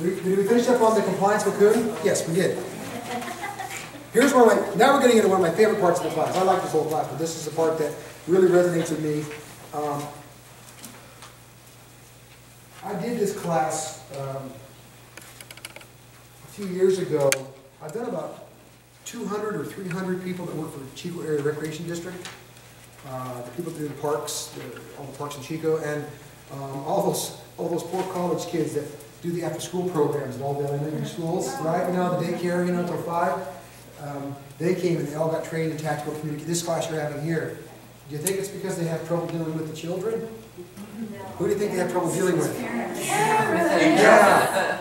Did we finish up on the compliance cocoon? Yes, we did. Here's one of my, now we're getting into one of my favorite parts of the class. I like this whole class, but this is the part that really resonates with me. I did this class a few years ago. I've done about 200 or 300 people that work for the Chico Area Recreation District. The people that do the parks, all the parks in Chico, and all those poor college kids that do the after-school programs in all the elementary schools, right? You know, the daycare, you know, until 5. They came and they all got trained in tactical communication. This class you're having here. Do you think it's because they have trouble dealing with the children? No. Who do you think they have trouble dealing with? Yeah.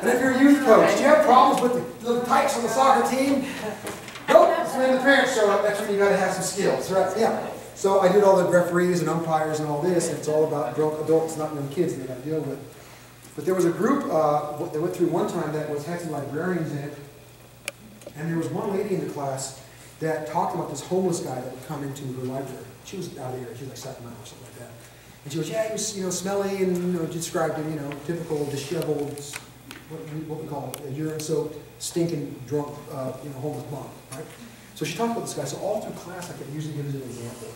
And if you're a youth coach, do you have problems with the little types on the soccer team? Nope. It's when the parents show up. That's when you got to have some skills, right? Yeah. So I did all the referees and umpires and all this, and it's all about adults, not young kids they got to deal with. But there was a group that went through one time that had some librarians in it, and there was one lady in the class that talked about this homeless guy that would come into her library. She was out of here. She was like 7 miles or something like that. And she goes, yeah, he was, you know, smelly and, you know, described him, you know, typical disheveled, what we call a urine-soaked, stinking, drunk, you know, homeless bum, right? So she talked about this guy. So all through class, I kept using him as an example.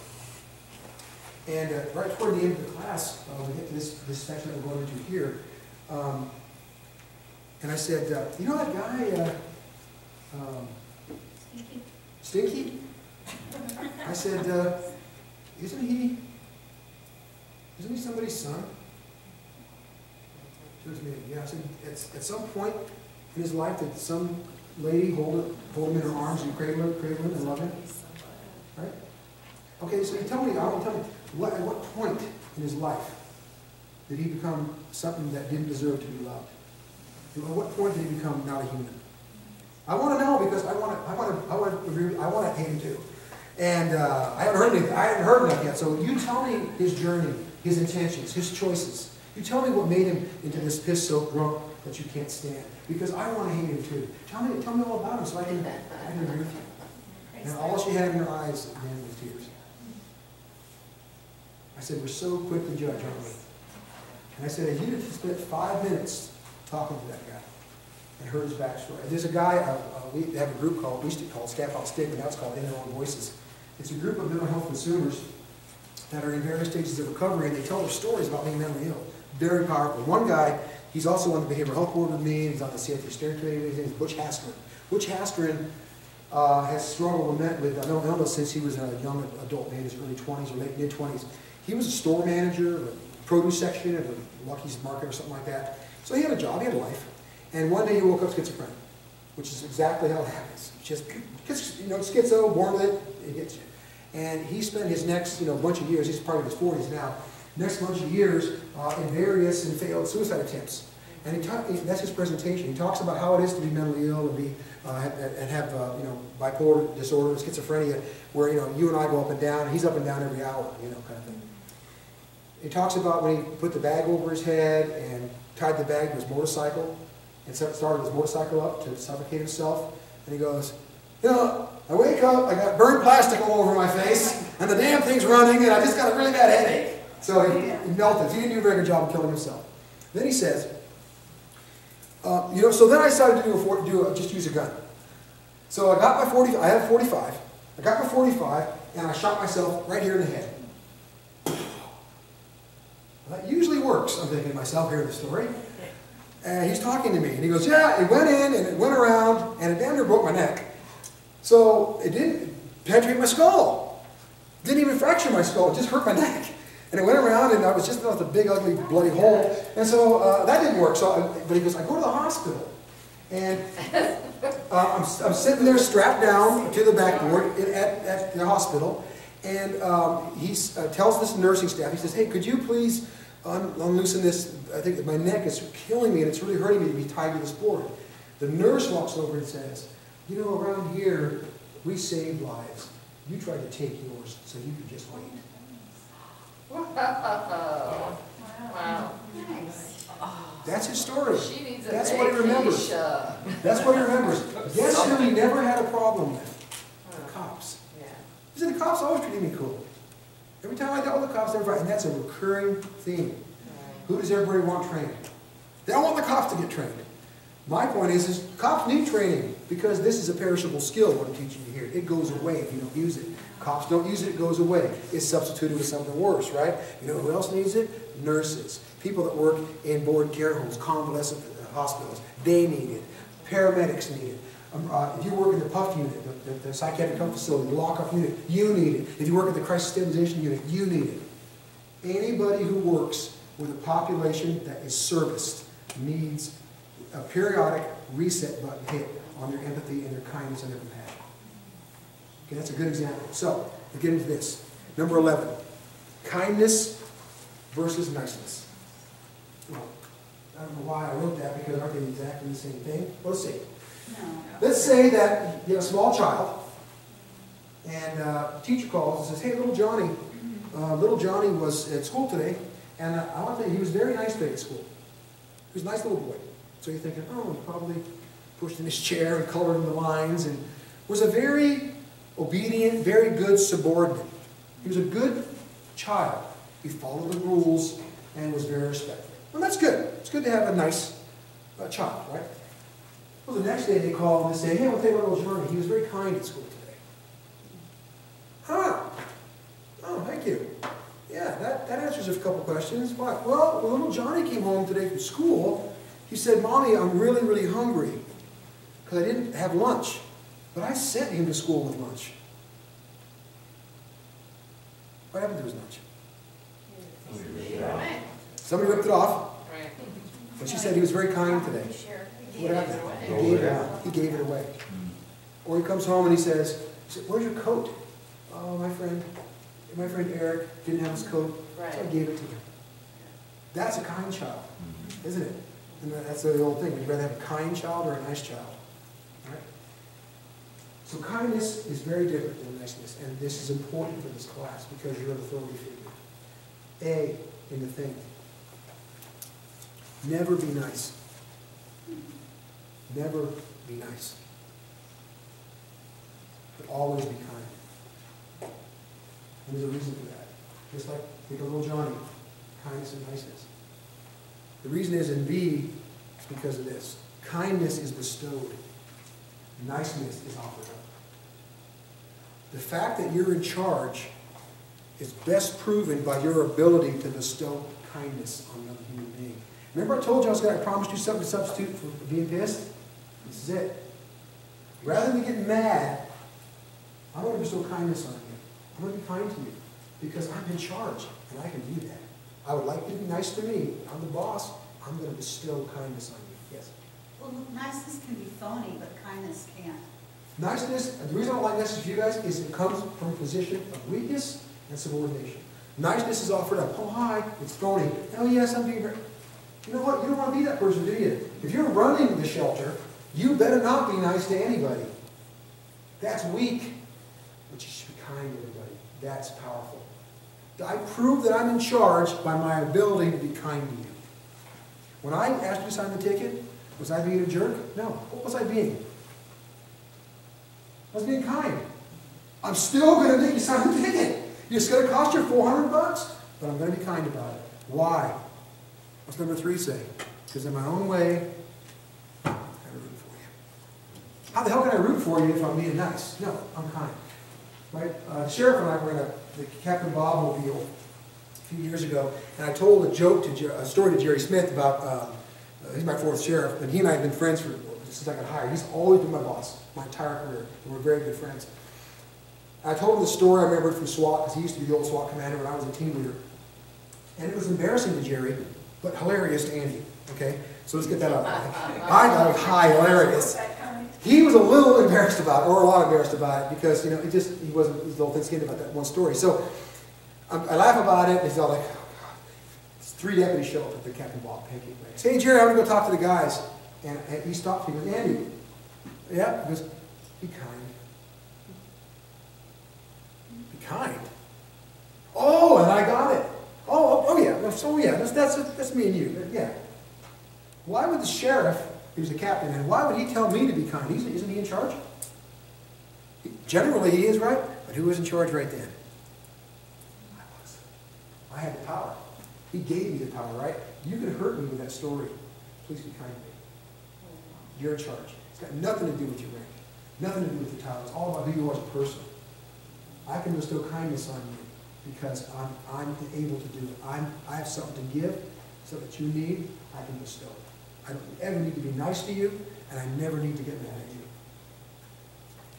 And right toward the end of the class, we get to this section that we're going into here, and I said, you know that guy, Stinky? I said, isn't he somebody's son? She looked at me, yeah. I said, at some point in his life, did some lady hold him in her arms and cradle him and love him? Right? Okay, so you tell me, at what point in his life did he become something that didn't deserve to be loved? At what point did he become not a human? I want to know, because I want to hate him too. And I haven't heard enough yet. So you tell me his journey, his intentions, his choices. You tell me what made him into this piss-soaked drunk that you can't stand. Because I want to hate him too. Tell me all about him so I can agree with you. And all she had in her eyes again was tears. I said, we're so quick to judge, aren't we? And I said, you just spent 5 minutes talking to that guy and heard his backstory. There's a guy, we have a group called, we used to call it Staff Out Stick, but now it's called In Their Own Voices. It's a group of mental health consumers that are in various stages of recovery, and they tell their stories about being mentally ill. Very powerful. One guy, he's also on the behavioral health board with me, and he's on the CIT steering committee. His name is Butch Haskrin. Butch Haskrin has struggled with mental illness since he was a young adult, in his early 20s or late mid-20s. He was a store manager of a produce section at a Lucky's Market or something like that. So he had a job, he had a life. And one day he woke up schizophrenic, which is exactly how it happens. Just, you know, schizo, born with it, it gets you. And he spent his next, you know, bunch of years, he's probably in his 40s now, next bunch of years in various and failed suicide attempts. And that's his presentation. He talks about how it is to be mentally ill and be have you know, bipolar disorder, schizophrenia, where, you know, you and I go up and down, and he's up and down every hour, you know, kind of thing. He talks about when he put the bag over his head and tied the bag to his motorcycle and started his motorcycle up to suffocate himself. And he goes, you know, I wake up, I got burnt plastic all over my face, and the damn thing's running, and I just got a really bad headache. So he melted. He didn't do a very good job of killing himself. Then he says, you know, so then I decided to just use a gun. So I got my 45, I have 45. I got my 45, and I shot myself right here in the head. Well, that usually works, I'm thinking to myself, hearing the story. And he's talking to me, and he goes, yeah, it went in, and it went around, and it damn near broke my neck. So it didn't penetrate my skull. It didn't even fracture my skull, it just hurt my neck. And it went around, and I was just left a big, ugly, bloody hole. And so that didn't work. But he goes, I go to the hospital. And I'm sitting there strapped down to the backboard at the hospital. And he tells this nursing staff, he says, hey, could you please unloosen this? I think that my neck is killing me, and it's really hurting me to be tied to this board. The nurse walks over and says, you know, around here, we save lives. You tried to take yours, so you could just wait. Wow. Wow. Nice. That's his story. She needs a That's what he remembers. That's what he remembers. Guess who he never had a problem with? The cops. Yeah. He said, the cops always treated me cool. Every time I dealt with the cops, they were right. And that's a recurring theme. Who does everybody want trained? They don't want the cops to get trained. My point is cops need training because this is a perishable skill, what I'm teaching you here. It goes away if you don't use it. Cops don't use it, it goes away. It's substituted with something worse, right? You know who else needs it? Nurses. People that work in board care homes, convalescent hospitals, they need it. Paramedics need it. If you work in the PUF unit, the psychiatric health facility, the lockup unit, you need it. If you work at the crisis stabilization unit, you need it. Anybody who works with a population that is serviced needs a periodic reset button hit on their empathy and their kindness and their compassion. Okay, that's a good example. So, we get into this. Number 11, kindness versus niceness. Well, I don't know why I wrote that because aren't they exactly the same thing? Well, let's see. No. Let's say that you have a small child and the teacher calls and says, hey, little Johnny was at school today, and I want to tell you, he was very nice today at school. He was a nice little boy. So you're thinking, oh, he probably pushed in his chair and colored in the lines and was a very obedient, very good subordinate. He was a good child. He followed the rules and was very respectful. Well, that's good. It's good to have a nice child, right? Well, the next day they call and they say, hey, I'll tell you about little Johnny. He was very kind at school today. Huh? Oh, thank you. Yeah, that answers a couple questions. Why? Well, when little Johnny came home today from school, he said, Mommy, I'm really, really hungry because I didn't have lunch. But I sent him to school with lunch. What happened to his lunch? Somebody ripped it off. But she said he was very kind today. What happened? He gave it away. Or he comes home and he says, where's your coat? Oh, my friend Eric didn't have his coat, so I gave it to him. That's a kind child, isn't it? And that's the old thing. Would you rather have a kind child or a nice child? Right? So kindness is very different than niceness, and this is important for this class because you're an authority figure. A in the thing. Never be nice. Never be nice. But always be kind. And there's a reason for that. Just like little Johnny, kindness and niceness. The reason is in B, it's because of this. Kindness is bestowed. Niceness is offered up. The fact that you're in charge is best proven by your ability to bestow kindness on another human being. Remember I told you I promised you something to substitute for being pissed? This is it. Rather than getting mad, I want to bestow kindness on you. I'm going to be kind to you because I'm in charge and I can do that. I would like you to be nice to me. I'm the boss. I'm going to bestow kindness on you. Yes? Well, niceness can be phony, but kindness can't. Niceness, the reason I don't like niceness for you guys is it comes from a position of weakness and subordination. Niceness is offered up. Oh, hi, it's phony. Oh, yes, I'm being very... You know what? You don't want to be that person, do you? If you're running the shelter, you better not be nice to anybody. That's weak. But you should be kind to everybody. That's powerful. I prove that I'm in charge by my ability to be kind to you. When I asked you to sign the ticket, was I being a jerk? No. What was I being? I was being kind. I'm still going to make you sign the ticket. It's going to cost you $400, but I'm going to be kind about it. Why? What's number 3 say? Because in my own way, I'm rooting for you. How the hell can I root for you if I'm being nice? No, I'm kind. Right? The sheriff and I were in the Captain Bob mobile a few years ago, and I told a story to Jerry Smith about, he's my 4th sheriff, and he and I have been friends since I got hired. He's always been my boss, my entire career, and we're very good friends. I told him the story I remembered from SWAT, because he used to be the old SWAT commander when I was a team leader. And it was embarrassing to Jerry, but hilarious to Andy. Okay? So let's get that out. I thought it was hilarious. He was a little embarrassed about it, or a lot embarrassed about it, because, you know, he wasn't, he was a little thin-skinned about that one story. So I laugh about it, and he's all like, oh, God. 3 deputies show up at the Captain Bob pancake place. Hey, Jerry, I'm going to go talk to the guys. And he stopped me and goes, Andy, yeah? He goes, be kind. Be kind. Oh, and I got it. Oh yeah. So yeah, that's me and you. Yeah. Why would the sheriff, he was the captain, and why would he tell me to be kind? Isn't he in charge? Generally he is, right? But who was in charge right then? I was. I had the power. He gave me the power, right? You could hurt me with that story. Please be kind to me. You're in charge. It's got nothing to do with your rank, nothing to do with your title. It's all about who you are as a person. I can bestow kindness on you because I'm able to do it. I have something to give, so that you need, I can bestow. I don't ever need to be nice to you, and I never need to get mad at you.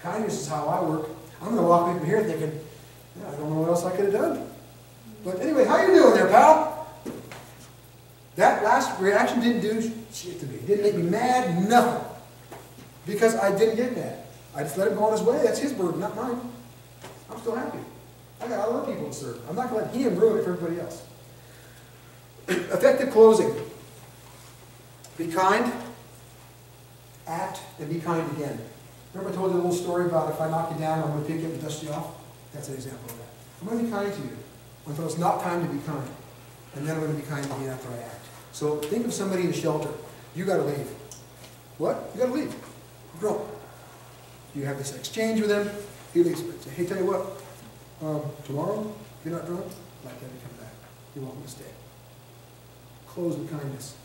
Kindness is how I work. I'm going to walk away from here thinking, yeah, I don't know what else I could have done. But anyway, how you doing there, pal? That last reaction didn't do shit to me. It didn't make me mad, nothing. Because I didn't get mad. I just let him go on his way. That's his burden, not mine. I'm still happy. I got other people to serve. I'm not going to let him ruin it for everybody else. Effective closing. Be kind, act, and be kind again. Remember I told you a little story about if I knock you down, I'm going to pick you up and dust you off? That's an example of that. I'm going to be kind to you until it's not time to be kind. And then I'm going to be kind again after I act. So think of somebody in the shelter. You got to leave. What? You got to leave. Grow. You have this exchange with them. He leaves. Say, hey, tell you what, tomorrow, if you're not drunk, I'd like to have you come back. You're welcome to stay. Close with kindness.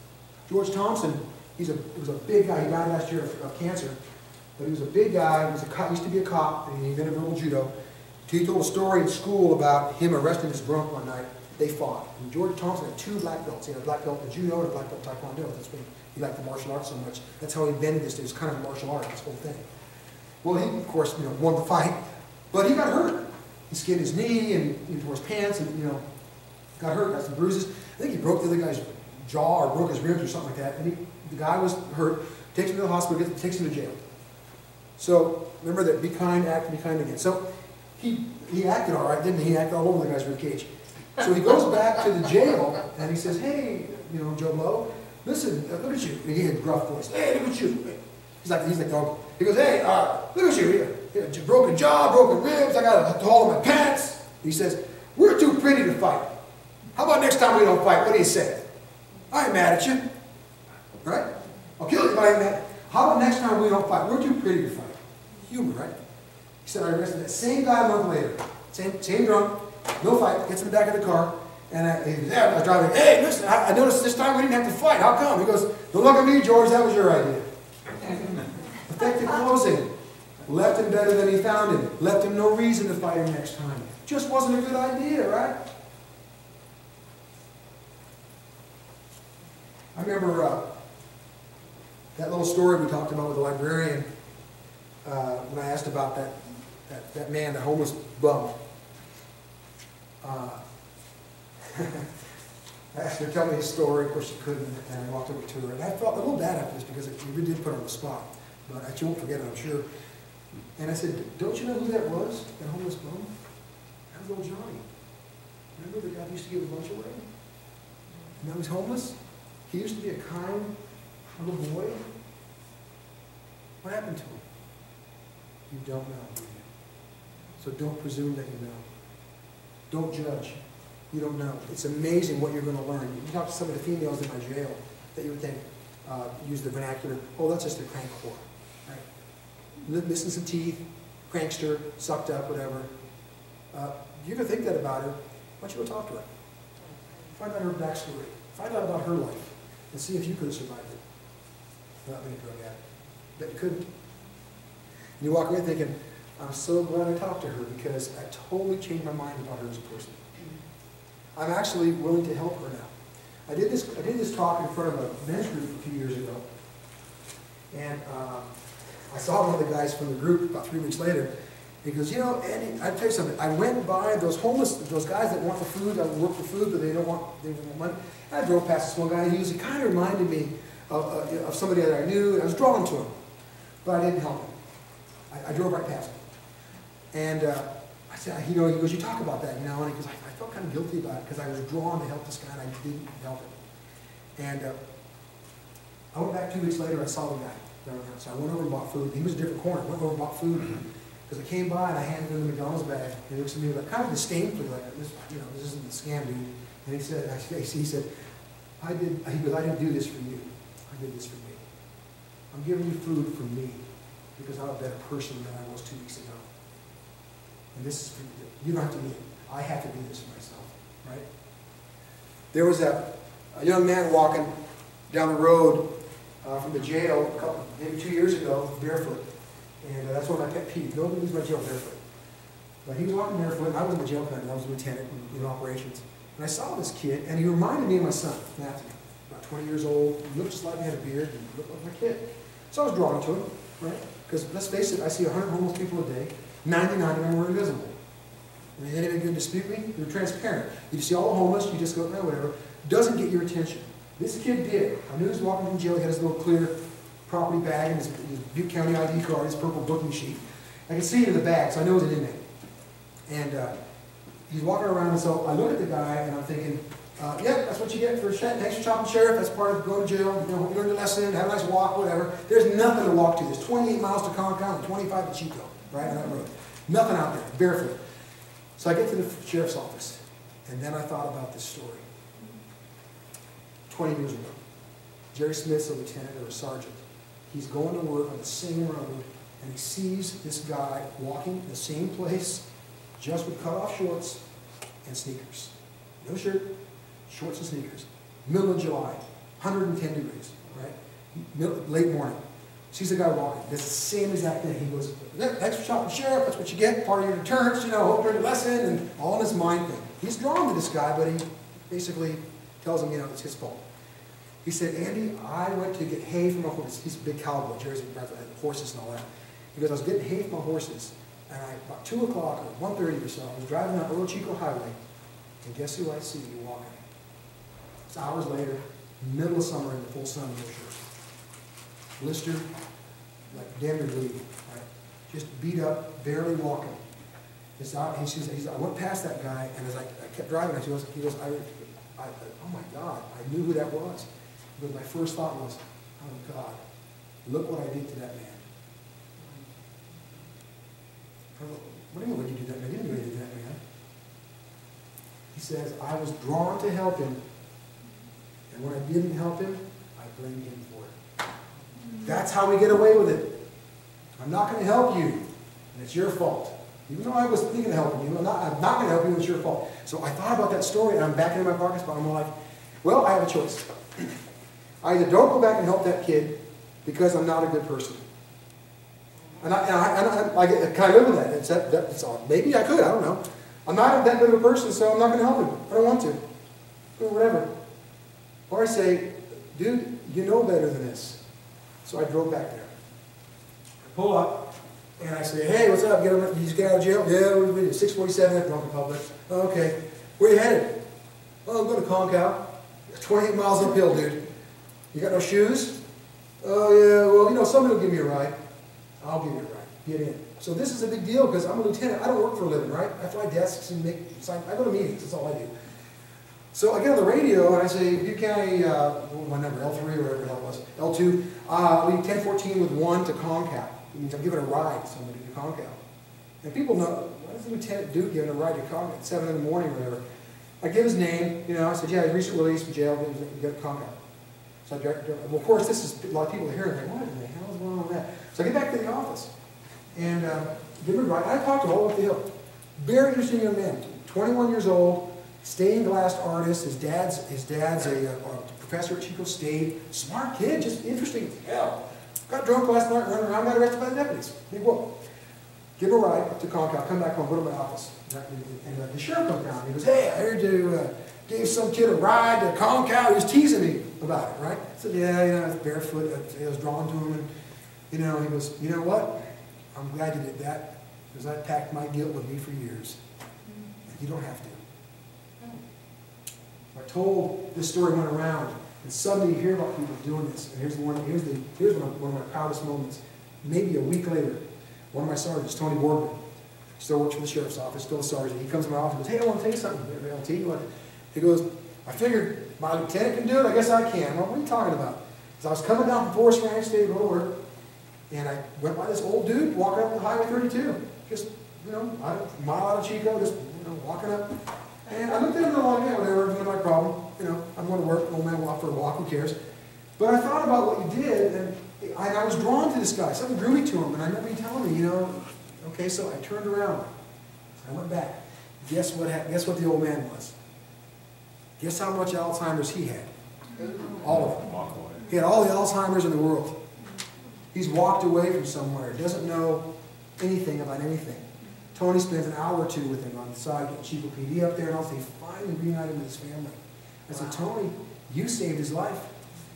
George Thompson, he was a big guy. He died last year of cancer. But he was a big guy. He was a cop, used to be a cop, and he invented verbal judo. He told a story in school about him arresting his drunk one night. They fought. And George Thompson had 2 black belts. He had a black belt in judo and a black belt in taekwondo. That's why he liked the martial arts so much. That's how he invented this. It was kind of a martial art, this whole thing. Well, he, of course, won the fight, but he got hurt. He skinned his knee and he tore his pants and, got hurt, got some bruises. I think he broke the other guy's jaw or broke his ribs or something like that. And the guy was hurt, takes him to the hospital, takes him to jail. So remember that, be kind, act, be kind again. So he acted all right, didn't he? He acted all over the guy's ribcage. So he goes back to the jail and he says, hey, Joe Blow, listen, look at you. And he had a gruff voice. Hey, look at you. He's like dog. He goes, hey, look at you. Here, broken jaw, broken ribs. I got a hole in my pants. He says, we're too pretty to fight. How about next time we don't fight? What do you say? I ain't mad at you. Right? I'll kill you, but I ain't mad. How about next time we don't fight? We're too pretty to fight. Humor, right? He said, I arrested that same guy a month later. Same drunk, no fight, gets in the back of the car, and I was driving, hey, listen, I noticed this time we didn't have to fight. How come? He goes, don't look at me, George, that was your idea. Effective closing. Left him better than he found him. Left him no reason to fight him next time. Just wasn't a good idea, right? I remember that little story we talked about with the librarian when I asked about that man, the homeless bum. I asked her to tell me his story. Of course she couldn't, and I walked over to her. And I felt a little bad after this because it really did put her on the spot. But she won't forget it, I'm sure. And I said, don't you know who that was, that homeless bum? That was old Johnny. Remember the guy who used to give his lunch away? And now he's homeless? He used to be a kind little boy. What happened to him? You don't know, do you? So don't presume that you know. Don't judge. You don't know. It's amazing what you're going to learn. You talk to some of the females in my jail that you would think, use the vernacular, oh, that's just a crank whore. Right? Missing some teeth, prankster, sucked up, whatever. You're going to think that about her. Why don't you go talk to her? Find out her backstory. Find out about her life. And see if you could have survived it without being a drug addict. Bet you couldn't. And you walk away thinking, I'm so glad I talked to her because I totally changed my mind about her as a person. I'm actually willing to help her now. I did this talk in front of a men's group a few years ago. And I saw one of the guys from the group about 3 weeks later. He goes, Andy, I'll tell you something. I went by those homeless, those guys that want the food, that work for food, but they don't want money. And I drove past this one guy, and he kind of reminded me of somebody that I knew, and I was drawn to him. But I didn't help him. I drove right past him. And I said, he goes, you talk about that, and he goes, I felt kind of guilty about it, because I was drawn to help this guy, and I didn't help him. And I went back 2 weeks later, I saw the guy. So I went over and bought food. He was a different corner. I went over and bought food. Because I came by and I handed him the McDonald's bag, and he looks at me like kind of disdainfully, like this, this isn't the scam, dude. And he said, I didn't do this for you. I did this for me. I'm giving you food for me because I'm a better person than I was 2 weeks ago. And this is for you. You don't have to do it. I have to do this for myself, right? There was a young man walking down the road, from the jail maybe 2 years ago, barefoot. And that's one of my pet peeves. Nobody leaves my jail barefoot. But he was walking barefoot, and I was in the jail then, I was a lieutenant in operations. And I saw this kid, and he reminded me of my son, Matthew. About 20 years old, he looked just like he had a beard, and he looked like my kid. So I was drawn to him, right? Because let's face it, I see 100 homeless people a day, 99 of them were invisible. I mean, anybody going to dispute me? They're transparent. You see all the homeless, you just go, no, whatever. Doesn't get your attention. This kid did. I knew he was walking from jail, he had his little clear property bag and his Butte County ID card, his purple booking sheet. I could see it in the bag, so I know it was an inmate. And he's walking around, and so I look at the guy, and I'm thinking, yeah, that's what you get for thanks for chopping sheriff. That's part of going to jail. You know, you learn your lesson, have a nice walk, whatever. There's nothing to walk to. There's 28 miles to Concord and 25 to Chico, right on that road. Nothing out there, barefoot. So I get to the sheriff's office, and then I thought about this story. 20 years ago, Jerry Smith's a lieutenant or a sergeant. He's going to work on the same road, and he sees this guy walking in the same place, just with cut-off shorts and sneakers. No shirt, shorts and sneakers. Middle of July, 110 degrees, right? Late morning. Sees the guy walking. Does the same exact thing. He goes, thanks for chopping sheriff, that's what you get, part of your deterrence, you know, hope you learned your lesson, and all in his mind thing. He's drawn to this guy, but he basically tells him, you know, it's his fault. He said, Andy, I went to get hay for my horses. He's a big cowboy, Jersey, horses and all that. He goes, I was getting hay for my horses, and about 2 o'clock or 1:30 or so, I was driving down Earl Chico Highway, and guess who I see walking? It's hours later, middle of summer in the full sun, no shirt. Blistered, like damn near bleeding, right? Just beat up, barely walking. He says, I went past that guy, and as I kept driving, he goes, oh my God, I knew who that was. But my first thought was, oh God, look what I did to that man. What do you mean, what did you do to that man? You didn't do anything to that man. He says, I was drawn to help him, and when I didn't help him, I blamed him for it. That's how we get away with it. I'm not going to help you, and it's your fault. Even though I was thinking of helping you, I'm not going to help you, it's your fault. So I thought about that story, and I'm back in my parking spot, and I'm like, well, I have a choice. I either don't go back and help that kid because I'm not a good person. And can I live with that? That's all. Maybe I could, I don't know. I'm not that good of a person, so I'm not going to help him. I don't want to. Or whatever. Or I say, dude, you know better than this. So I drove back there. I pull up, and I say, hey, what's up? You just get out of jail? Yeah, we did 647 at Drunken Public. Oh, okay. Where you headed? Oh, I'm going to Concow. 28 miles uphill, dude. You got no shoes? Oh, yeah, well, you know, somebody will give me a ride. I'll give you a ride. Get in. So this is a big deal because I'm a lieutenant. I don't work for a living, right? I fly desks and I go to meetings. That's all I do. So I get on the radio and I say, Butte County, my number, L3 or whatever the hell it was, L2, leave 1014 with 1 to Concow. It means I'm giving a ride to somebody to Concow. And people know, what does the lieutenant do giving a ride to Concow at 7 in the morning or whatever? I give his name, you know, I said, yeah, he's recently released from jail, he got Concow. So well, of course, this is, a lot of people are hearing, like, what in the hell is going on with that? So I get back to the office and give him a ride. I talked to him all up the hill. Very interesting young man, 21 years old, stained glass artist. His dad's a professor at Chico State. Smart kid, just interesting as hell. Got drunk last night, running around, got arrested by the deputies. Big whoop. Give him a ride up to Concow, come back home, go to my office. And the sheriff comes down. He goes, hey, I heard you gave some kid a ride to Concow. He was teasing me about it, right? I said, yeah, you know, I was barefoot. I was drawn to him. And, you know, he goes, you know what? I'm glad you did that because I packed my guilt with me for years. And you don't have to. I told this story went around, and suddenly you hear about people doing this. And here's one of my proudest moments. Maybe a week later, one of my sergeants, Tony Boardman, still works for the sheriff's office, still a sergeant. He comes to my office and goes, hey, I want to tell you something. I'll tell you what. He goes, I figured my lieutenant can do it, I guess I can. Well, what are you talking about? Because I was coming down from Forest Ranch State Road to work, and I went by this old dude walking up the Highway 32. Just, you know, a mile out of Chico, just, you know, walking up. And I looked at him along, yeah, whatever, not my problem. You know, I'm going to work, old man will out for a walk, who cares? But I thought about what you did, and I was drawn to this guy. Something drew me to him, and I remember you telling me, you know, okay, so I turned around. I went back. Guess what the old man was? Guess how much Alzheimer's he had? All of it. He had all the Alzheimer's in the world. He's walked away from somewhere, doesn't know anything about anything. Tony spends an hour or two with him on the side, getting Chico PD up there, and he finally reunited with his family. I said, Tony, you saved his life.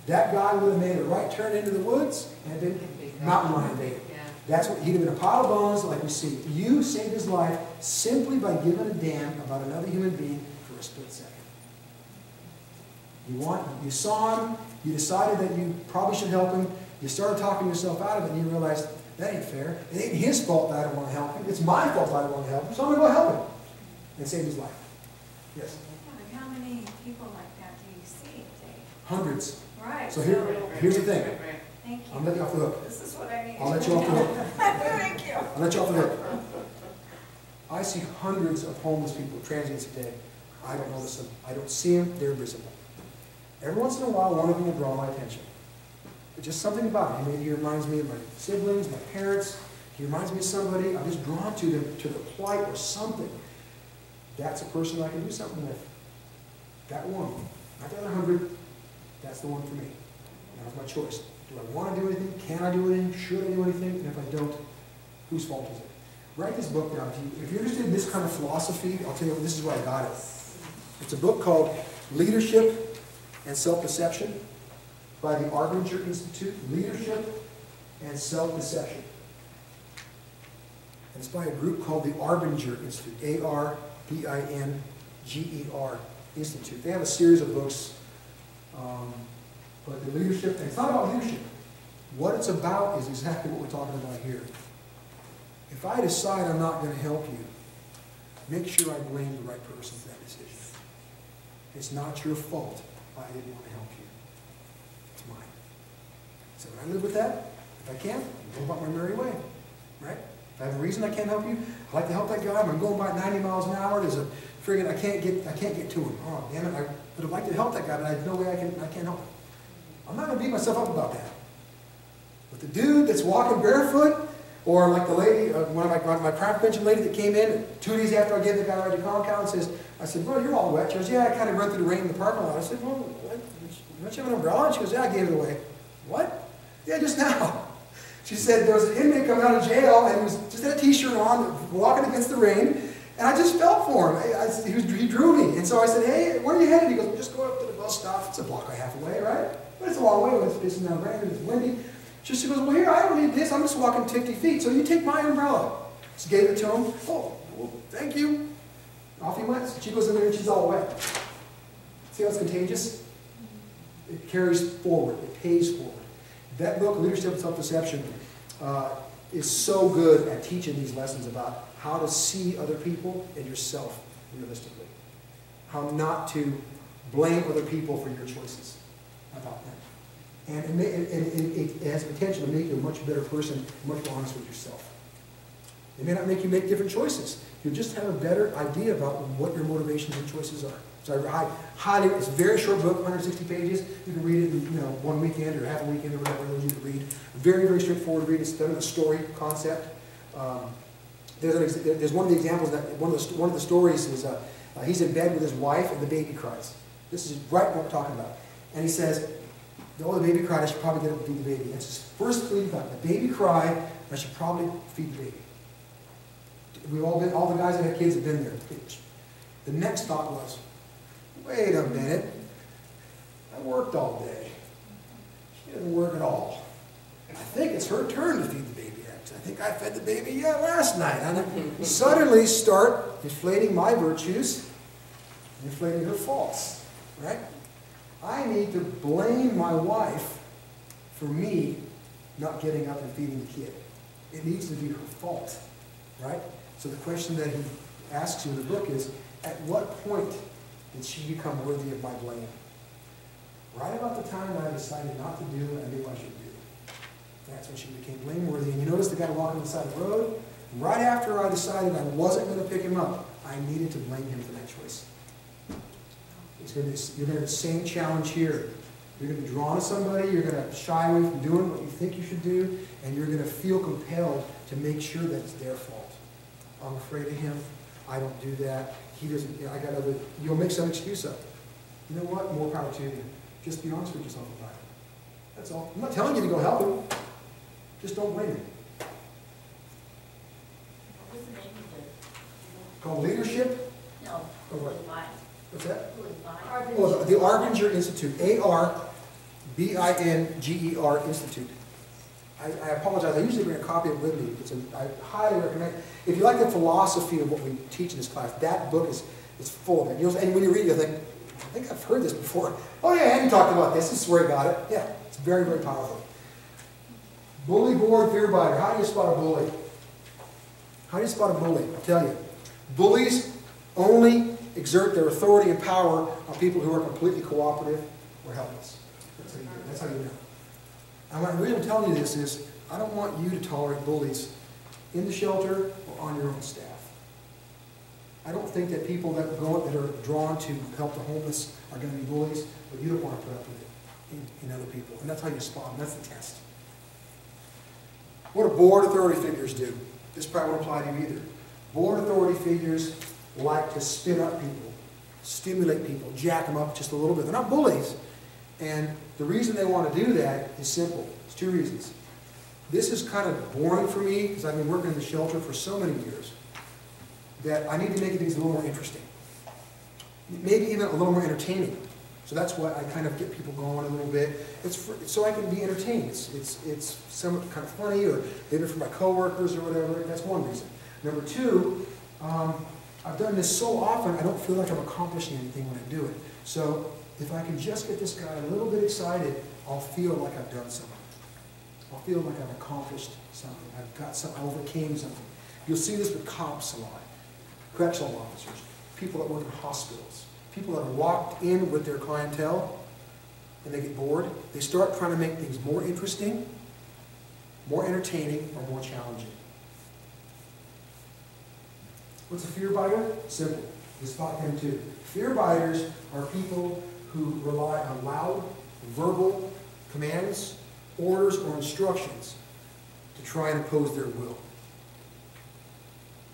That guy would have made a right turn into the woods and been mountain lion bait. That's what, he'd have been a pile of bones like we see. You saved his life simply by giving a damn about another human being for a split second. You saw him, you decided that you probably should help him, you started talking yourself out of it, and you realized, that ain't fair. It ain't his fault that I don't want to help him. It's my fault I don't want to help him, so I'm going to go help him. And save his life. Yes? Yeah, but how many people like that do you see, Dave? Hundreds. Right. So here's the thing. Thank you. I'm letting you off the hook. This is what I need. I'll let you off the hook. Thank you. I'll let you off the hook. I see hundreds of homeless people, transients a day. I don't notice them. I don't see them. They're visible. Every once in a while, one of them will draw my attention. But just something about him. Maybe he reminds me of my siblings, my parents. He reminds me of somebody. I'm just drawn to them, to their plight or something. That's a person I can do something with. That one. Not the other 100. That's the one for me. That was my choice. Do I want to do anything? Can I do anything? Should I do anything? And if I don't, whose fault is it? Write this book down. If you're interested in this kind of philosophy, I'll tell you, this is where I got it. It's a book called Leadership and Self-Deception by the Arbinger Institute. Leadership and Self-Deception. And it's by a group called the Arbinger Institute. A-R-B-I-N-G-E-R Institute. They have a series of books. But the leadership, and it's not about leadership. What it's about is exactly what we're talking about here. If I decide I'm not going to help you, make sure I blame the right person for that decision. It's not your fault I didn't want to help you. It's mine. So when I live with that, if I can't, I'll go about my merry way. Right? If I have a reason I can't help you, I'd like to help that guy, I'm going by 90 miles an hour, there's a friggin' I can't get to him. Oh, damn it, I would have liked to help that guy, but I have no way I can't help him. I'm not going to beat myself up about that. But the dude that's walking barefoot, or like the lady, one of my craft benching lady that came in 2 days after I gave the guy a ride to Compound, says, I said, well, you're all wet. She goes, yeah, I kind of run through the rain in the parking lot. I said, well, what? Don't you have an umbrella? And she goes, yeah, I gave it away. What? Yeah, just now. She said there was an inmate coming out of jail, and he was just had a t-shirt on, walking against the rain, and I just felt for him. He drew me. And so I said, hey, where are you headed? He goes, just go up to the bus stop. It's a block and a half away, right? But it's a long way when it's pissing down rain and it's windy. She goes, well, here, I don't need this. I'm just walking 50 feet. So you take my umbrella. Just gave it to him. Oh, well, thank you. Off he went. She goes in there and she's all wet. See how it's contagious? It carries forward. It pays forward. That book, Leadership and Self-Deception, is so good at teaching these lessons about how to see other people and yourself realistically. How not to blame other people for your choices about them. And it has the potential to make you a much better person, much more honest with yourself. It may not make you make different choices. You'll just have a better idea about what your motivations and choices are. So I highly, it's a very short book, 160 pages. You can read it in 1 weekend or half a weekend or whatever you can read. Very, very straightforward read. It's done in a story concept. There's one of the examples that one of the stories is he's in bed with his wife and the baby cries. This is right what we're talking about. And he says, oh, the baby cried, I should probably get up and feed the baby. That's his first fleeting thought. The baby cried, I should probably feed the baby. We've all the guys that have kids have been there. The next thought was, wait a minute, I worked all day. She doesn't work at all. I think it's her turn to feed the baby. I think I fed the baby last night. And I suddenly start inflating my virtues, inflating her faults, right? I need to blame my wife for me not getting up and feeding the kid. It needs to be her fault, right? So the question that he asks you in the book is, at what point did she become worthy of my blame? Right about the time I decided not to do what I knew I should do. That's when she became blameworthy. And you notice the guy walking on the side of the road? Right after I decided I wasn't going to pick him up, I needed to blame him for that choice. You're going to have the same challenge here. You're going to be drawn to somebody, you're going to shy away from doing what you think you should do, and you're going to feel compelled to make sure that it's their fault. I'm afraid of him, I don't do that, he doesn't, you'll make some excuse up. You know what? More power to you. Just be honest with yourself about it. That's all. I'm not telling you to go help him. Just don't blame him. What was the name of it? Called leadership. No. Or what? Why? What's that? Who is why? Oh, the Arbinger Institute. ARBINGER Institute. I apologize. I usually bring a copy of it with me. I highly recommend it. If you like the philosophy of what we teach in this class, that book is full of it. And when you read it, you'll think, I think I've heard this before. Oh yeah, Andy talked about this. This is where he got it. Yeah, it's very, very powerful. Bully, bored, fear biter. How do you spot a bully? How do you spot a bully? I'll tell you. Bullies only exert their authority and power on people who are completely cooperative or helpless. That's how you do it. That's how you know. And the reason I'm telling you this is, I don't want you to tolerate bullies in the shelter or on your own staff. I don't think that people that are drawn to help the homeless are going to be bullies, but you don't want to put up with it in other people. And that's how you spot them. That's the test. What do board authority figures do? This probably won't apply to you either. Board authority figures like to spin up people, stimulate people, jack them up just a little bit. They're not bullies. And the reason they want to do that is simple. It's two reasons. This is kind of boring for me because I've been working in the shelter for so many years that I need to make things a little more interesting. Maybe even a little more entertaining. So that's why I kind of get people going a little bit. So I can be entertained. It's somewhat kind of funny, or maybe for my coworkers or whatever. That's one reason. Number two, I've done this so often, I don't feel like I'm accomplishing anything when I do it. So if I can just get this guy a little bit excited, I'll feel like I've done something. I'll feel like I've accomplished something. I've got something, I overcame something. You'll see this with cops a lot, correctional officers, people that work in hospitals, people that are locked in with their clientele and they get bored. They start trying to make things more interesting, more entertaining, or more challenging. What's a fear biter? Simple. You spot them too. Fear biters are people who rely on loud, verbal commands, orders, or instructions to try and impose their will.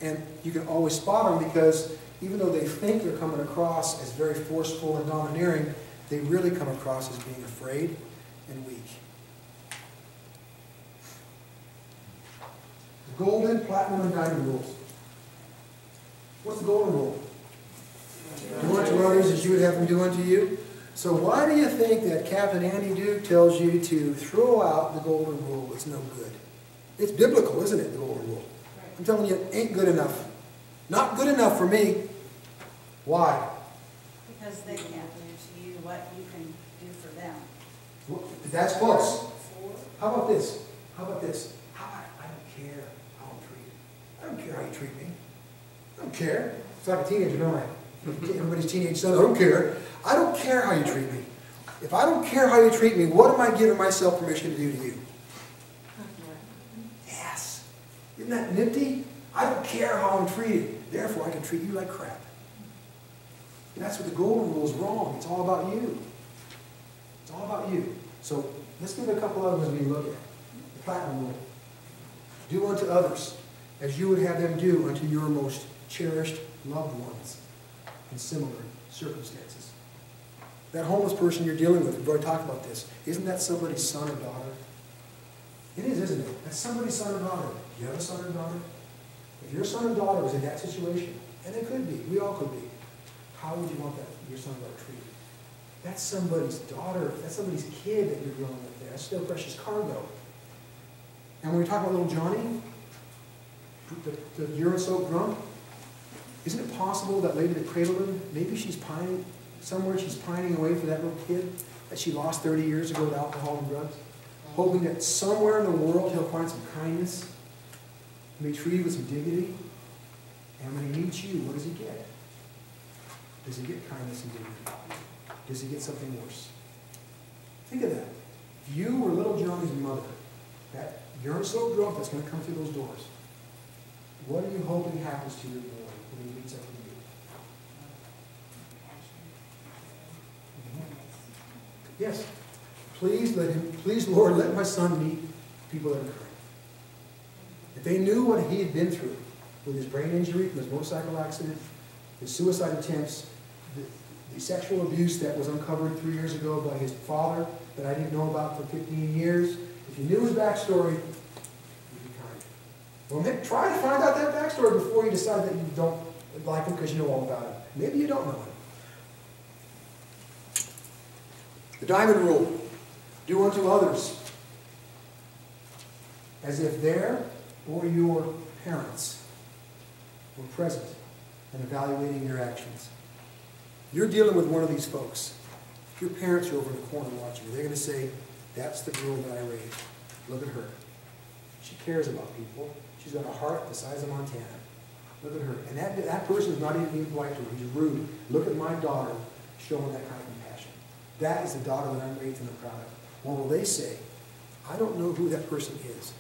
And you can always spot them because even though they think they're coming across as very forceful and domineering, they really come across as being afraid and weak. The golden, platinum, and diamond rules. What's the golden rule? Do unto others as you would have them do unto you. So why do you think that Captain Andy Duke tells you to throw out the golden rule? It's no good. It's biblical, isn't it, the golden rule? I'm telling you, it ain't good enough. Not good enough for me. Why? Because they can't do to you what you can do for them. Well, that's close. How about this? How about this? I don't care how I'm treated. I don't care how you treat me. I don't care. It's like a teenager, don't I? Everybody's teenage son, I don't care. I don't care how you treat me. If I don't care how you treat me, what am I giving myself permission to do to you? Yes. Isn't that nifty? I don't care how I'm treated. Therefore, I can treat you like crap. And that's what the golden rule is wrong. It's all about you. It's all about you. So let's give it a couple of them as we look at. The platinum rule. Do unto others as you would have them do unto your most cherished loved ones in similar circumstances. That homeless person you're dealing with, we've already talked about this, isn't that somebody's son or daughter? It is, isn't it? That's somebody's son or daughter. Do you have a son or daughter? If your son or daughter was in that situation, and it could be, we all could be, how would you want that your son or daughter treated? That's somebody's daughter, that's somebody's kid that you're dealing with there. That's still precious cargo. And when we talk about little Johnny, the urine-soaked drunk, isn't it possible that lady that cradled him, maybe she's pining, somewhere she's pining away for that little kid that she lost 30 years ago to alcohol and drugs, hoping that somewhere in the world he'll find some kindness and be treated with some dignity. And when he meets you, what does he get? Does he get kindness and dignity? Does he get something worse? Think of that. If you were little Johnny's mother, that urine-soaked drunk that's going to come through those doors, what are you hoping happens to your boy when he meets up with you? Yes. Please, Lord, let my son meet people that are kind. If they knew what he had been through with his brain injury from his motorcycle accident, his suicide attempts, the sexual abuse that was uncovered 3 years ago by his father, that I didn't know about for 15 years. If you knew his backstory, you'd be kind. Well, try to find out that backstory before you decide that you don't like him because you know all about him. Maybe you don't know him. The diamond rule. Do unto others as if their or your parents were present and evaluating your actions. You're dealing with one of these folks. If your parents are over in the corner watching you, they're going to say, that's the girl that I raised. Look at her. She cares about people. She's got a heart the size of Montana. Look at her. And that person is not even being polite to her. He's rude. Look at my daughter showing that kind of compassion. That is the daughter that I'm raised and I'm proud of. What will they say? I don't know who that person is.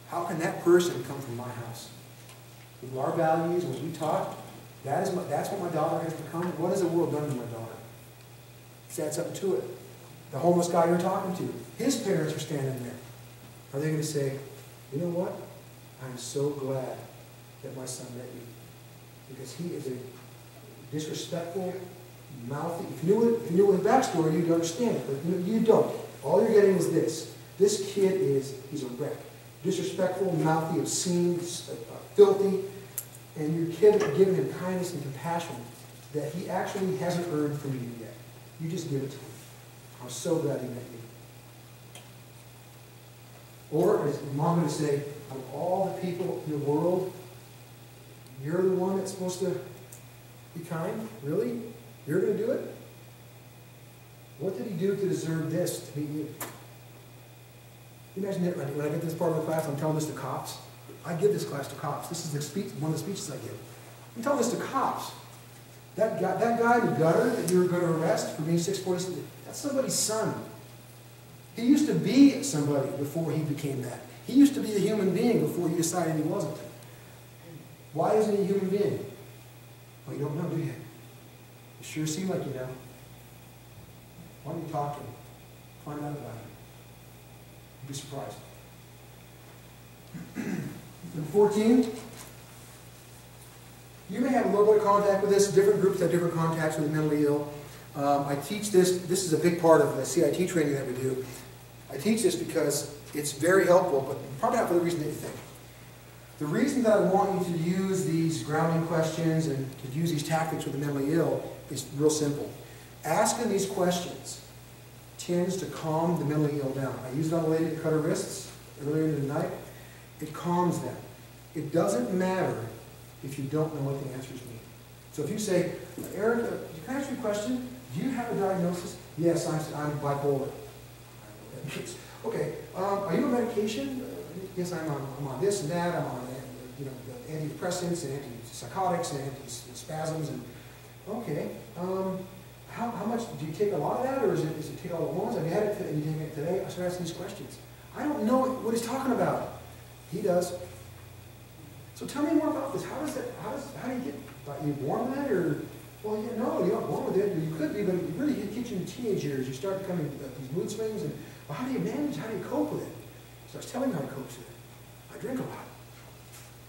How can that person come from my house? With our values, what we taught, that's what my daughter has become. What has the world done to my daughter? Let's add something to it. The homeless guy you're talking to, his parents are standing there. Are they going to say, you know what? I'm so glad that my son met you. Because he is a disrespectful, mouthy. If you knew his backstory, you'd understand it. But you don't. All you're getting is this. This kid he's a wreck. Disrespectful, mouthy, obscene, filthy. And your kid are giving him kindness and compassion that he actually hasn't earned from you yet. You just give it to him. I'm so glad he met you. Or is mom going to say, of all the people in the world, you're the one that's supposed to be kind? Really? You're going to do it? What did he do to deserve this, to meet you? Can you imagine that when I get this part of the class, I'm telling this to cops? I give this class to cops. This is the speech, one of the speeches I give. I'm telling this to cops. That guy in the gutter that you're going to arrest for being 646, that's somebody's son. He used to be somebody before he became that. He used to be a human being before you decided he wasn't. Why isn't he a human being? Well, you don't know, do you? You sure seem like you know. Why don't you talk to him? Find out about him. You'd be surprised. Number 14. You may have a little bit of contact with this. Different groups have different contacts with the mentally ill. I teach this. This is a big part of the CIT training that we do. I teach this because it's very helpful, but probably not for the reason that you think. The reason that I want you to use these grounding questions and to use these tactics with the mentally ill is real simple. Asking these questions tends to calm the mentally ill down. I used it on a lady that cut her wrists earlier in the night. It calms them. It doesn't matter if you don't know what the answers mean. So if you say, Eric, can I ask you a question? Do you have a diagnosis? Yes, I'm bipolar. Okay, are you on medication? Yes, I'm on this and that. I'm on the antidepressants and antipsychotics and antispasms. And okay, how much do you take a lot of that, or is it take all at once? Have you had it and you take it today? I start asking these questions. I don't know what he's talking about. He does. So tell me more about this. How do you get? Are you born with it, or well, no, you're not born with it. You could be, but it really hits you in teenage years. You start becoming these mood swings, and well, how do you manage? How do you cope with it? He starts telling me how to cope with it. I drink a lot.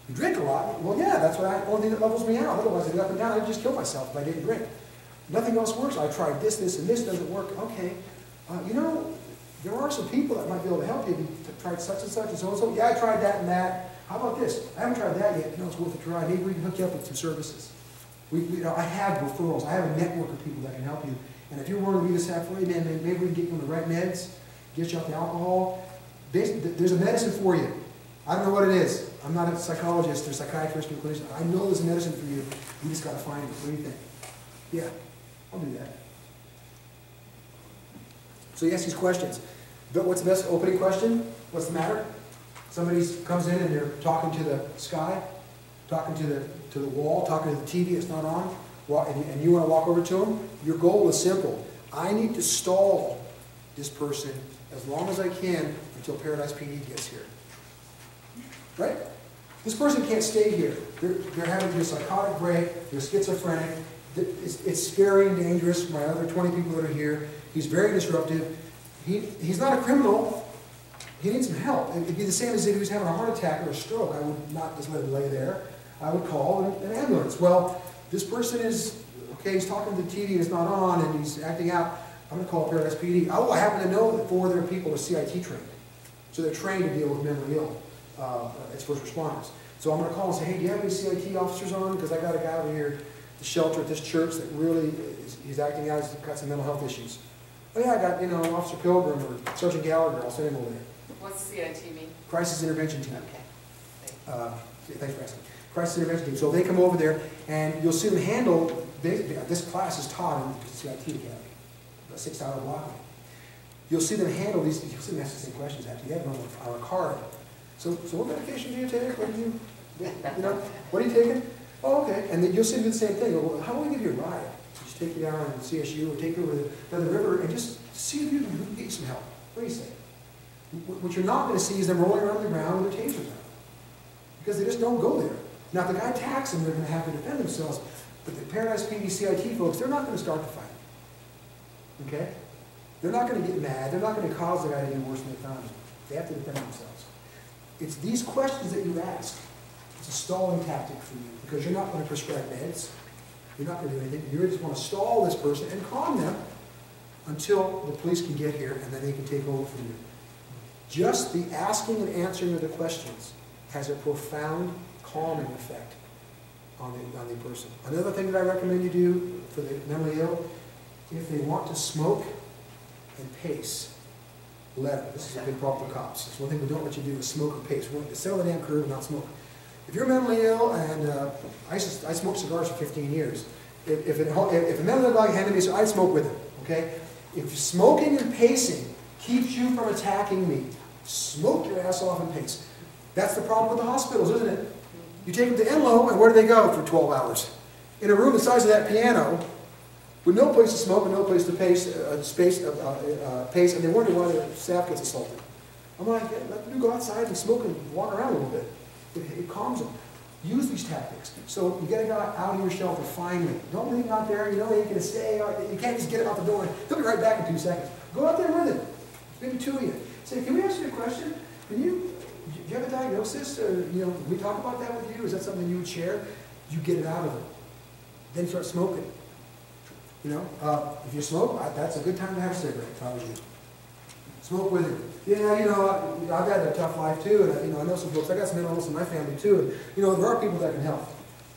You drink a lot? Well, yeah, that's only thing that levels me out. Otherwise, I'd be up and down. I'd just kill myself if I didn't drink. Nothing else works. I tried this, and this doesn't work. Okay, there are some people that might be able to help you. You've tried such and such and so and so. Yeah, I tried that and that. How about this? I haven't tried that yet. It's worth a try. Maybe we can hook you up with some services. I have referrals. I have a network of people that can help you. And if you're willing to meet us halfway, man, maybe we can get you on the right meds, get you off the alcohol. There's a medicine for you. I don't know what it is. I'm not a psychologist or psychiatrist or clinician. I know there's a medicine for you. You just got to find it. What do you think? Yeah, I'll do that. So you ask these questions. But what's the best opening question? What's the matter? Somebody comes in and they're talking to the sky, talking to the wall, talking to the TV that's not on, and you want to walk over to them. Your goal is simple. I need to stall this person as long as I can until Paradise PD gets here. Right? This person can't stay here. They're having a psychotic break. They're schizophrenic. It's scary and dangerous. My other 20 people that are here. He's very disruptive. He's not a criminal. He needs some help. It'd be the same as if he was having a heart attack or a stroke. I would not just let him lay there. I would call an ambulance. Well, this person is, okay, he's talking to the TV and it's not on and he's acting out. I'm gonna call Paradise PD. Oh, I happen to know that 4 of their people are CIT trained. So they're trained to deal with mentally ill as first responders. So I'm gonna call and say, hey, do you have any CIT officers on? Because I got a guy over here at the shelter at this church that really he's acting out, he's got some mental health issues. Oh yeah, I got, Officer Pilgrim or Sergeant Gallagher, I'll send him over there. What's CIT mean? Crisis Intervention Team. Okay. Thanks for asking. Crisis Intervention Team. So they come over there, and you'll see them handle, this class is taught in CIT Academy, a 6-hour block. You'll see them handle these, you'll see them ask the same questions after. You have them on a card. So what medication do you take? What do you, what are you taking? Oh, okay. And then you'll see them do the same thing. Well, how will we give you a ride? Just take you down to CSU or take you over to the river and just see if you can get some help. What do you say? What you're not going to see is them rolling around on the ground with their tasers out. Because they just don't go there. Now, if the guy attacks them, they're going to have to defend themselves. But the Paradise PD CIT folks, they're not going to start the fight. Okay? They're not going to get mad. They're not going to cause the guy to do worse than they found him. They have to defend themselves. It's these questions that you ask. It's a stalling tactic for you because you're not going to prescribe meds. You're not going to do anything. You just want to stall this person and calm them until the police can get here and then they can take over from you. Just the asking and answering of the questions has a profound calming effect on the person. Another thing that I recommend you do for the mentally ill, if they want to smoke and pace, let them. This is a big problem for cops. It's one thing we don't let you do is smoke or pace. We want you to sit on the damn curb and not smoke. If you're mentally ill, and I smoked cigars for 15 years, if a mentally ill guy handed me, so I'd smoke with him, okay? If smoking and pacing keeps you from attacking me, smoke your ass off and pace. That's the problem with the hospitals, isn't it? You take them to Enloe, and where do they go for 12 hours? In a room the size of that piano, with no place to smoke and no place to pace, and they wonder why their staff gets assaulted. I'm like, let them go outside and smoke and walk around a little bit. It calms them. Use these tactics. So you get a guy out of your shelter finally. Don't leave him out there. You know he ain't going to stay. You can't just get him out the door. He'll be right back in 2 seconds. Go out there with him. Maybe 2 of you. Say, can we ask you a question? Do you have a diagnosis? Or, we talk about that with you? Is that something you would share? You get it out of him. Then start smoking. If you smoke, that's a good time to have a cigarette if I was you. Smoke with him. Yeah, I've had a tough life too, and I know some folks. I got some mental illness in my family too, and there are people that can help.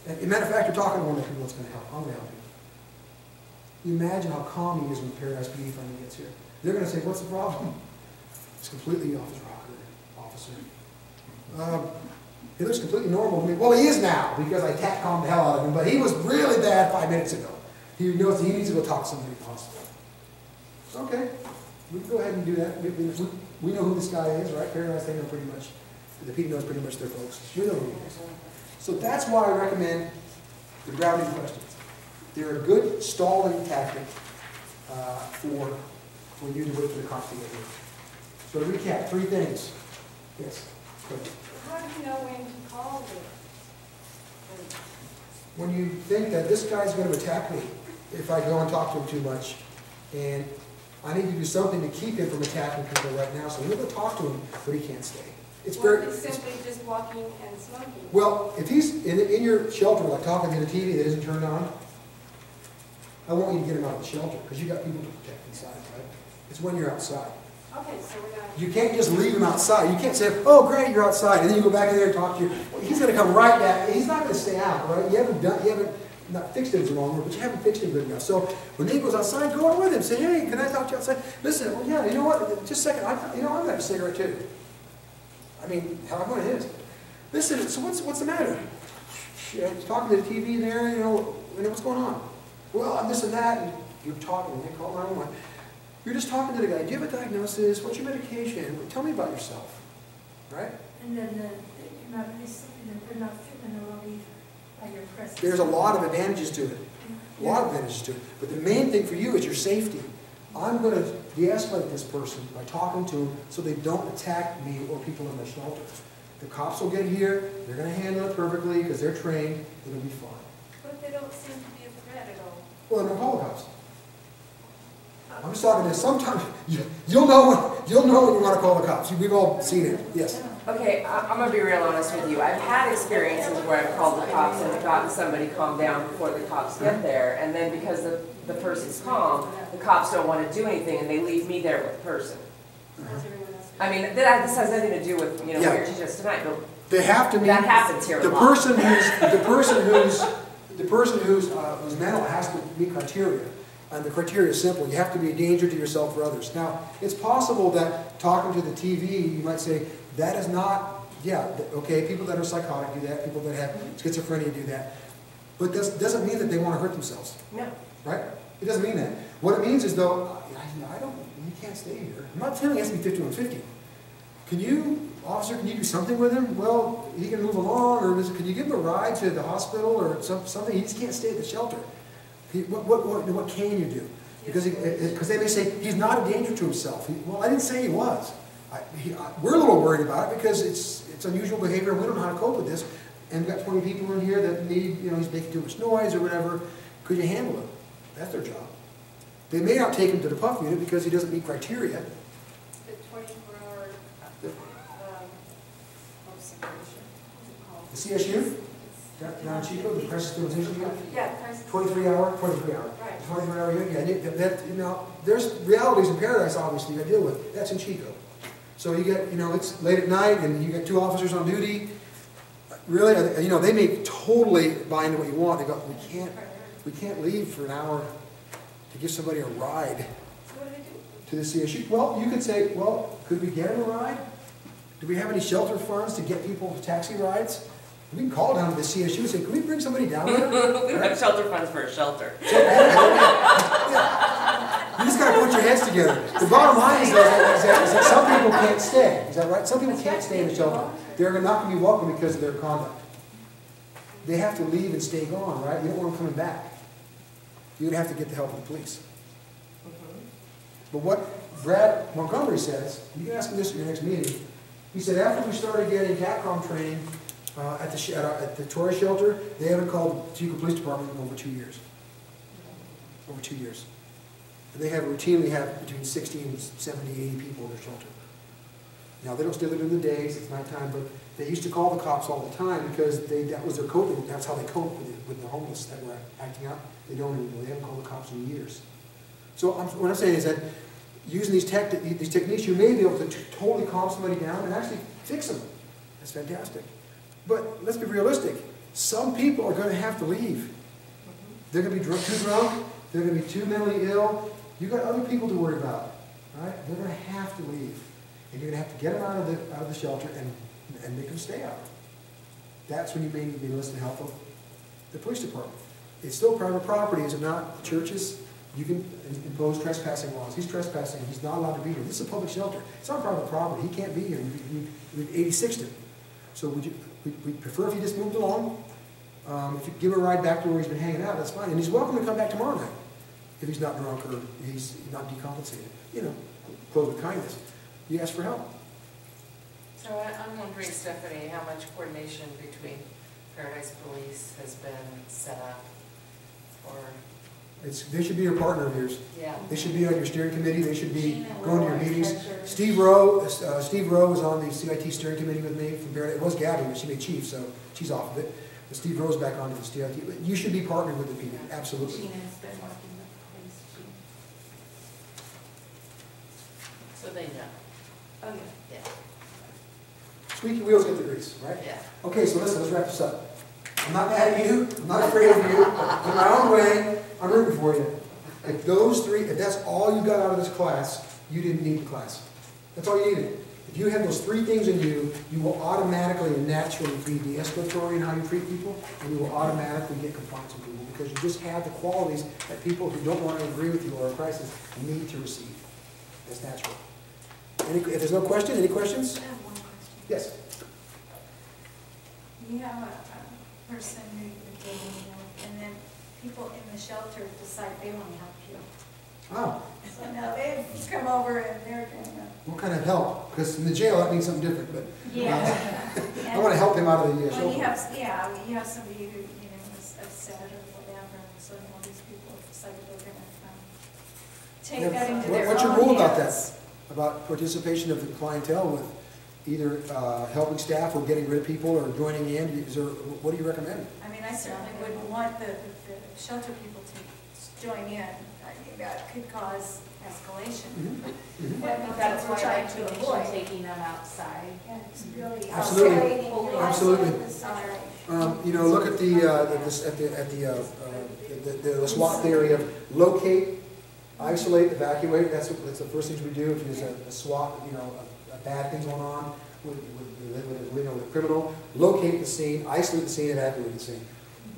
And, as a matter of fact, you're talking to one of the people that's going to help. I'm going to help you. You imagine how calm he is when Paradise PD finally gets here. They're going to say, "What's the problem?" It's completely off his rocker, officer. He looks completely normal to me. Well, he is now because I calmed the hell out of him. But he was really bad 5 minutes ago. He knows he needs to go talk to somebody at the hospital. Okay. We can go ahead and do that. We know who this guy is, right? Paradise, they know pretty much. The PD knows pretty much their folks. We know who he is. So that's why I recommend the gravity questions. They're a good stalling tactic for you to wait for the cops to get here. So to recap, 3 things. Yes. Go ahead. How do you know when to call them? When you think that this guy's going to attack me if I go and talk to him too much, and I need to do something to keep him from attacking people right now, so I'm going to go talk to him, but he can't stay. It's very simply just walking and smoking. Well, if he's in your shelter, like talking to the TV that isn't turned on, I want you to get him out of the shelter because you got people to protect inside, right? It's when you're outside. Okay, so we're not. You can't just leave him outside. You can't say, "Oh, great, you're outside," and then you go back in there and talk to you. Well, he's going to come right back. He's not going to stay out, right? You haven't not fixed him is the wrong word, but you haven't fixed him good enough. So when he goes outside, go out with him. Say, "Hey, can I talk to you outside?" Listen, well, yeah, you know what? Just a second. I'm going to have a cigarette too. I mean, however it is. Listen, so what's the matter? He's talking to the TV there, and what's going on? Well, I'm this and that, and you're talking, and they call 911. You're just talking to the guy. Do you have a diagnosis? What's your medication? Tell me about yourself. Right? And then you're not really something that they're not feeling well either by your presence. There's a lot of advantages to it. A lot of advantages to it. But the main thing for you is your safety. I'm going to de-escalate this person by talking to them so they don't attack me or people in the shelter. The cops will get here. They're going to handle it perfectly because they're trained. It'll be fine. But they don't seem to be a threat at all. Well, then call the cops. I'm just talking to sometimes you'll know when you want to call the cops. We've all seen it. Yes. Okay, I'm going to be real honest with you. I've had experiences where I've called the cops and gotten somebody calmed down before the cops get there, and then because the the person's calm, the cops don't want to do anything and they leave me there with the person. I mean, this has nothing to do with, you know, what you're teaching us tonight, but They have to meet. that happens here a The lot. person whose mental has to meet criteria. And the criteria is simple. You have to be a danger to yourself or others. Now, it's possible that talking to the TV, you might say, that is not, okay, people that are psychotic do that, people that have schizophrenia do that. But this doesn't mean that they want to hurt themselves. No. Right? It doesn't mean that. What it means is, though, you can't stay here. I'm not telling you it has to be 50 on 50. Officer, can you do something with him? Well, he can move along, or can you give him a ride to the hospital or something? He just can't stay at the shelter. What can you do? Because they may say, he's not a danger to himself. Well, I didn't say he was. We're a little worried about it because it's unusual behavior. We don't know how to cope with this. And we've got 20 people in here that need, he's making too much noise or whatever. Could you handle it? That's their job. They may not take him to the puff unit because he doesn't meet criteria. The 24-hour, The CSU? Down in Chico, the crisis stabilization unit? yeah, crisis. 23-hour? Right. 24-hour unit, yeah. There's realities in paradise, obviously, you deal with. That's in Chico. So you get, it's late at night and you get 2 officers on duty. Really, they may totally buy into what you want. They go, we can't leave for an hour to give somebody a ride So what do they do? to the CSU. Well, you could say, well, could we get him a ride? Do we have any shelter funds to get people taxi rides? We can call down to the CSU and say, can we bring somebody down there? We have shelter funds for a shelter. Yeah. You just got to put your heads together. The bottom line is that some people can't stay. Is that right? Some people can't stay in the shelter. They're not going to be welcome because of their conduct. They have to leave and stay gone, right? You don't want them coming back. You're going to have to get the help of the police. But what Brad Montgomery says, you can ask him this at your next meeting, he said after we started getting CATCOM training at the Torrey shelter, they haven't called the Chico Police Department in over 2 years. Over 2 years. And they routinely have between 60 and 70, 80 people in their shelter. Now, they don't stay there during the days, it's nighttime, but they used to call the cops all the time because that was their coping. That's how they cope with the homeless that were acting out. They don't anymore. They haven't called the cops in years. So what I'm saying is that using these techniques, you may be able to totally calm somebody down and actually fix them. That's fantastic. But let's be realistic. Some people are going to have to leave. They're going to be too drunk. They're going to be too mentally ill. You've got other people to worry about. Right? They're going to have to leave. And you're going to have to get them out of the shelter and make them stay out. That's when you may need to enlist the help of the police department. It's still private property, is it not? The churches, you can impose trespassing laws. He's trespassing, he's not allowed to be here. This is a public shelter. It's not private property. He can't be here. We've 86'd him. So we prefer if he just moved along. If you give him a ride back to where he's been hanging out, that's fine. And he's welcome to come back tomorrow night if he's not drunk or he's not decompensated. Close with kindness. You ask for help. So I'm wondering, Stephanie, how much coordination between Paradise Police has been set up, or? They should be your partner of yours. Yeah. They should be on your steering committee. They should be going to your meetings. Steve Rowe was on the CIT steering committee with me from Paradise. It was Gabby, but she made chief, so she's off of it. But Steve Rowe's back onto the CIT. But you should be partnered with the PD, absolutely. Gina's been working with the police chief. So they know. Oh, yeah. Yeah. Squeaky wheels get the grease, right? Yeah. Okay, so let's wrap this up. I'm not mad at you. I'm not afraid of you. In my own way, I'm rooting for you. If that's all you got out of this class, you didn't need the class. That's all you needed. If you have those 3 things in you, you will automatically and naturally be de-escalatory in how you treat people, and you will automatically get compliance with people because you just have the qualities that people who don't want to agree with you or a crisis need to receive. That's natural. If there's no question, any questions? I have one question. Yes. You have a person who you're dating, and then people in the shelter decide they want to help you. Oh, So now they come over and they're going to. what kind of help? Because in the jail, that means something different, but I want to And help him out of the when shelter. you have somebody who, is upset or whatever, and so all these people decide they're going to take that into their own What's your rule about that? hands. About participation of the clientele with either helping staff or getting rid of people or joining in? What do you recommend? I mean, I certainly wouldn't want the shelter people to join in, I mean, that could cause escalation. That's why We're I trying like to to avoid. taking them outside. And it's really Absolutely. escalating your Absolutely. situation. You know, look at the SWAT theory of locate, isolate, evacuate. That's the first things we do if there's a SWAT, you know, a bad thing going on with a criminal. Locate the scene, isolate the scene, evacuate the scene.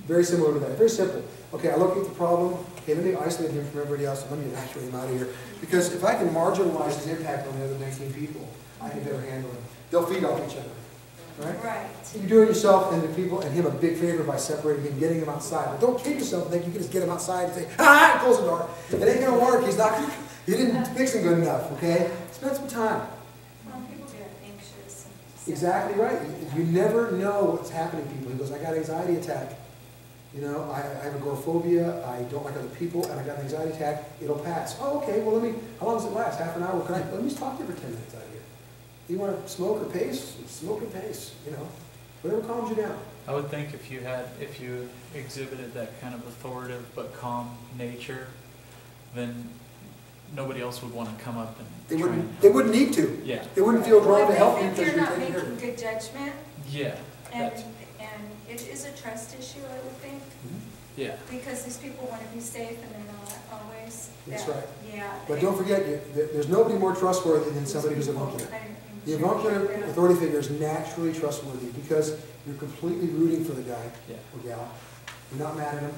Very similar to that. Very simple. Okay, I locate the problem. Okay, let me isolate him from everybody else and let me evacuate him out of here. Because if I can marginalize his impact on the other 19 people, I can better handle him. They'll feed off each other. Right? Right. You're doing yourself and the people and him a big favor by separating him, getting him outside. But don't kid yourself and think you can just get him outside and say, ah, and close the door. It ain't gonna work. You didn't fix him good enough, okay? Spend some time. Well, people get anxious. Exactly right. You never know what's happening to people. He goes, I got an anxiety attack. You know, I have agoraphobia, I don't like other people, and I got an anxiety attack. It'll pass. Oh, okay, well, how long does it last? Half an hour? Let me just talk to you for 10 minutes out here. You want to smoke or pace? Smoke and pace, you know. Whatever calms you down. I would think if you exhibited that kind of authoritative but calm nature, then nobody else would want to come up and They wouldn't need to. Yeah. They wouldn't feel drawn Well, to if help they you think because you're you're not taking care of making them. good judgment, Yeah. and it is a trust issue, I would think, Yeah. because these people want to be safe and they're not always. That's right. Yeah. But don't forget, there's nobody more trustworthy than somebody who's avuncular. The avuncular authority figure is naturally trustworthy because you're completely rooting for the guy or gal. You're not mad at him,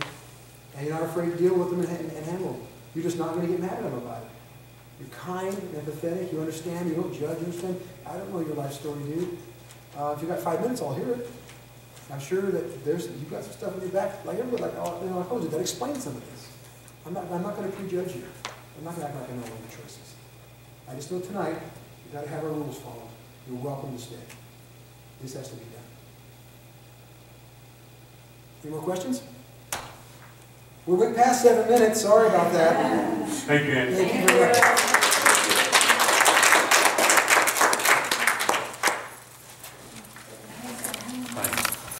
and you're not afraid to deal with them and handle them. You're just not going to get mad at them about it. You're kind and empathetic. You understand. You don't judge. You understand. I don't know your life story, dude. If you got 5 minutes, I'll hear it. I'm sure that you've got some stuff in your back, like everybody, like I told you, that explains some of this. I'm not going to prejudge you. I'm not going to act like I know all your choices. I just know tonight, you've got to have our rules followed. You're welcome to stay. This has to be done. Any more questions? We went past 7 minutes. Sorry about that. Thank you, Andy. Thank you very much.